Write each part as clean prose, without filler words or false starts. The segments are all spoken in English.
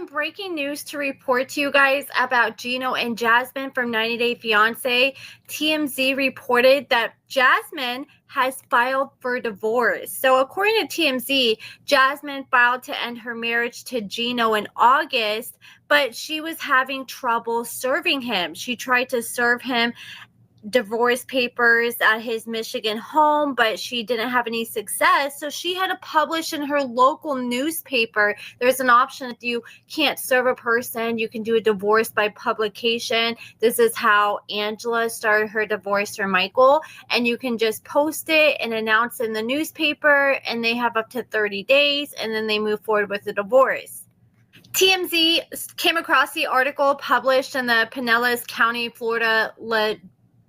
some breaking news to report to you guys about Gino and Jasmine from 90 Day Fiancé. TMZ reported that Jasmine has filed for divorce. So according to TMZ, Jasmine filed to end her marriage to Gino in August, but she was having trouble serving him. She tried to serve him divorce papers at his Michigan home, but she didn't have any success. So she had to publish in her local newspaper. There's an option if you can't serve a person, you can do a divorce by publication. This is how Angela started her divorce from Michael. And you can just post it and announce in the newspaper, and they have up to 30 days, and then they move forward with the divorce. TMZ came across the article published in the Pinellas County, Florida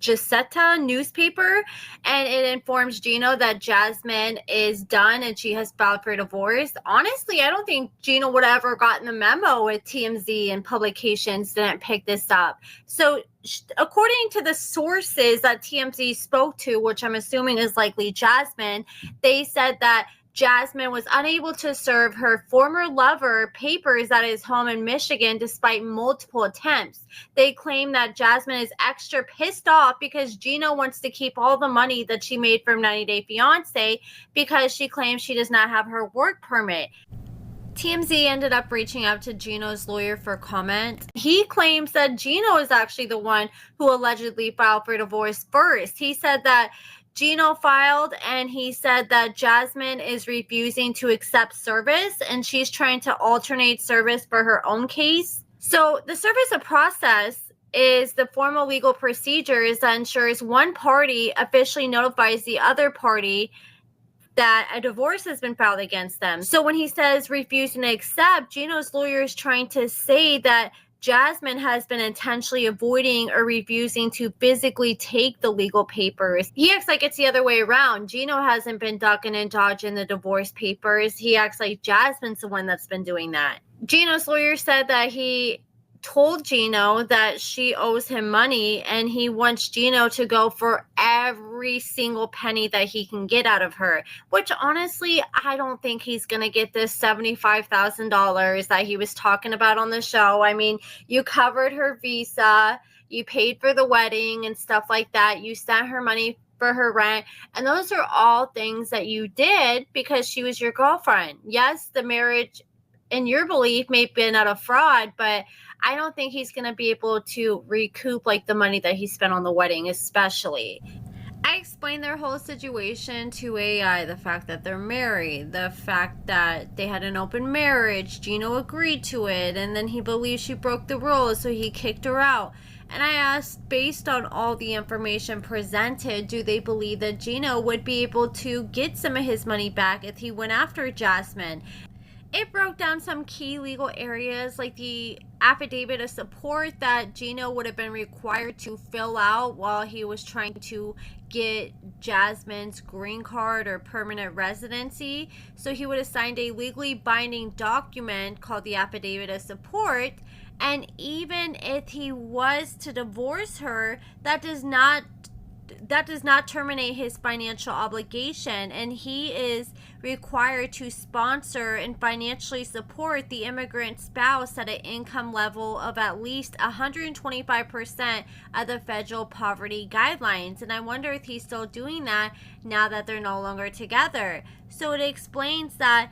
Gazeta newspaper, and it informs Gino that Jasmine is done and she has filed for divorce. Honestly, I don't think Gino would have ever gotten the memo if TMZ and publications didn't pick this up. So according to the sources that TMZ spoke to, which I'm assuming is likely Jasmine, they said that Jasmine was unable to serve her former lover papers at his home in Michigan despite multiple attempts. They claim that Jasmine is extra pissed off because Gino wants to keep all the money that she made from 90 Day Fiancé because she claims she does not have her work permit. TMZ ended up reaching out to Gino's lawyer for comment. He claims that Gino is actually the one who allegedly filed for divorce first. He said that Gino filed, and he said that Jasmine is refusing to accept service and she's trying to alternate service for her own case. So the service of process is the formal legal procedures that ensures one party officially notifies the other party that a divorce has been filed against them. So when he says refusing to accept, Gino's lawyer is trying to say that Jasmine has been intentionally avoiding or refusing to physically take the legal papers. He acts like it's the other way around. Gino hasn't been ducking and dodging the divorce papers. He acts like Jasmine's the one that's been doing that. Gino's lawyer said that he told Gino that she owes him money and he wants Gino to go for every single penny that he can get out of her, which honestly, I don't think he's going to get this $75,000 that he was talking about on the show. I mean, you covered her visa, you paid for the wedding and stuff like that. You sent her money for her rent. And those are all things that you did because she was your girlfriend. Yes, the marriage in your belief may have been out of fraud, but I don't think he's going to be able to recoup like the money that he spent on the wedding, especially. I explained their whole situation to AI, the fact that they're married, the fact that they had an open marriage, Gino agreed to it, and then he believes she broke the rules, so he kicked her out. And I asked, based on all the information presented, do they believe that Gino would be able to get some of his money back if he went after Jasmine? It broke down some key legal areas like the affidavit of support that Gino would have been required to fill out while he was trying to get Jasmine's green card or permanent residency. So he would have signed a legally binding document called the affidavit of support. And even if he was to divorce her, that does not terminate his financial obligation, and he is required to sponsor and financially support the immigrant spouse at an income level of at least 125% of the federal poverty guidelines. And I wonder if he's still doing that now that they're no longer together. So it explains that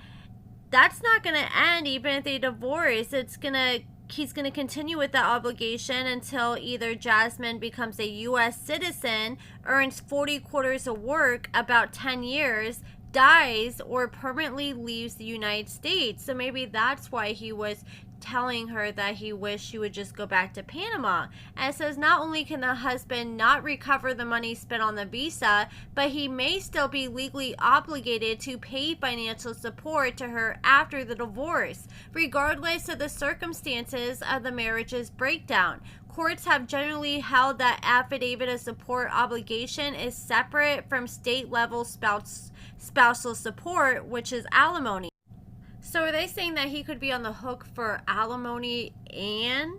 that's not going to end even if they divorce. He's going to continue with that obligation until either Jasmine becomes a U.S. citizen, earns 40 quarters of work, about 10 years, dies, or permanently leaves the United States. So maybe that's why he was telling her that he wished she would just go back to Panama. And it says not only can the husband not recover the money spent on the visa, but he may still be legally obligated to pay financial support to her after the divorce, regardless of the circumstances of the marriage's breakdown. Courts have generally held that affidavit of support obligation is separate from state-level spousal support, which is alimony. So are they saying that he could be on the hook for alimony and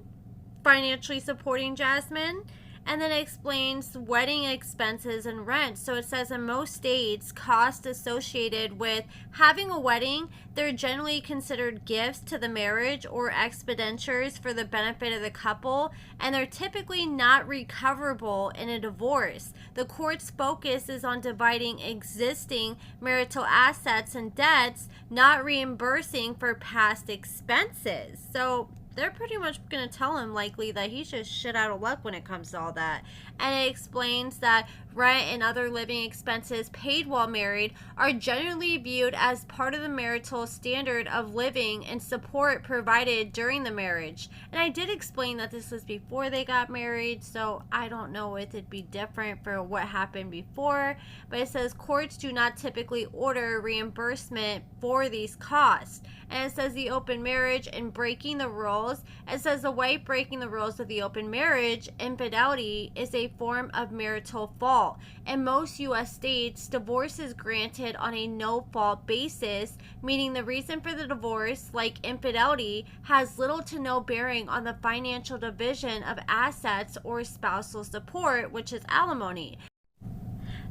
financially supporting Jasmine? And then it explains wedding expenses and rent. So it says in most states, costs associated with having a wedding, they're generally considered gifts to the marriage or expenditures for the benefit of the couple, and they're typically not recoverable in a divorce. The court's focus is on dividing existing marital assets and debts, not reimbursing for past expenses. So they're pretty much going to tell him likely that he's just shit out of luck when it comes to all that. And it explains that rent and other living expenses paid while married are generally viewed as part of the marital standard of living and support provided during the marriage. And I did explain that this was before they got married, so I don't know if it'd be different for what happened before. But it says courts do not typically order reimbursement for these costs. And it says the open marriage and breaking the rules. It says the wife breaking the rules of the open marriage, infidelity, is a form of marital fault. In most U.S. states, divorce is granted on a no-fault basis, meaning the reason for the divorce, like infidelity, has little to no bearing on the financial division of assets or spousal support, which is alimony.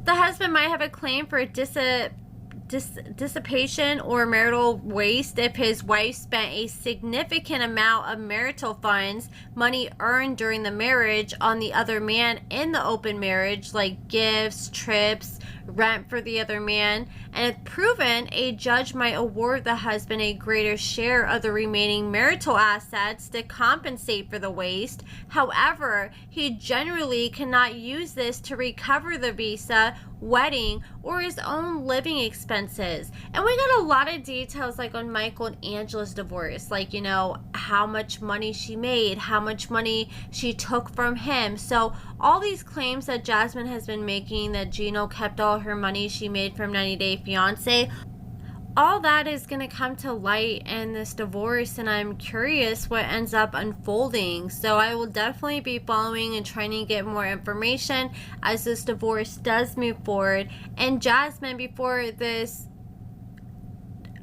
The husband might have a claim for dissipation or marital waste if his wife spent a significant amount of marital funds, money earned during the marriage, on the other man in the open marriage, like gifts, trips, rent for the other man. And if proven, a judge might award the husband a greater share of the remaining marital assets to compensate for the waste. However, he generally cannot use this to recover the visa, wedding, or his own living expenses. And we got a lot of details like on Michael and Angela's divorce, like, you know, how much money she made, how much money she took from him. So all these claims that Jasmine has been making, that Gino kept all her money she made from 90 Day Fiance, all that is going to come to light in this divorce, and I'm curious what ends up unfolding. So I will definitely be following and trying to get more information as this divorce does move forward. And Jasmine, before this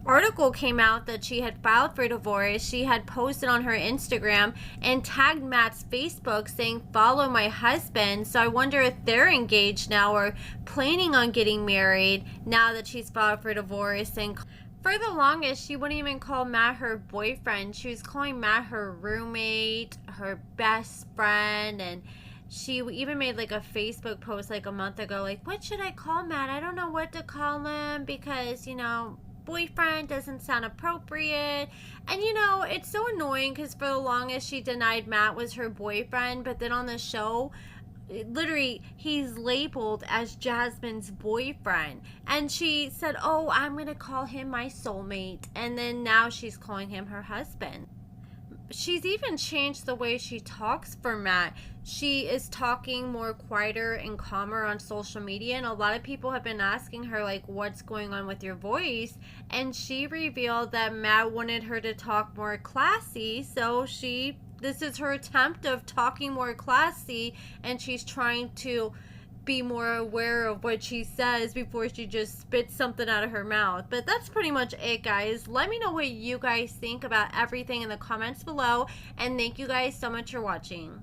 article came out that she had filed for divorce, she had posted on her Instagram and tagged Matt's Facebook saying, "Follow my husband." So I wonder if they're engaged now or planning on getting married now that she's filed for divorce. And for the longest, she wouldn't even call Matt her boyfriend. She was calling Matt her roommate, her best friend. And she even made like a Facebook post like a month ago, like, what should I call Matt? I don't know what to call him because, you know, boyfriend doesn't sound appropriate. And you know, it's so annoying because for the longest she denied Matt was her boyfriend, but then on the show, literally, he's labeled as Jasmine's boyfriend. And she said, oh, I'm gonna call him my soulmate. And then now she's calling him her husband. She's even changed the way she talks for Matt. She is talking more quieter and calmer on social media, and a lot of people have been asking her, like, what's going on with your voice? And she revealed that Matt wanted her to talk more classy, so this is her attempt of talking more classy, and she's trying to be more aware of what she says before she just spits something out of her mouth. But that's pretty much it, guys. Let me know what you guys think about everything in the comments below, and thank you guys so much for watching.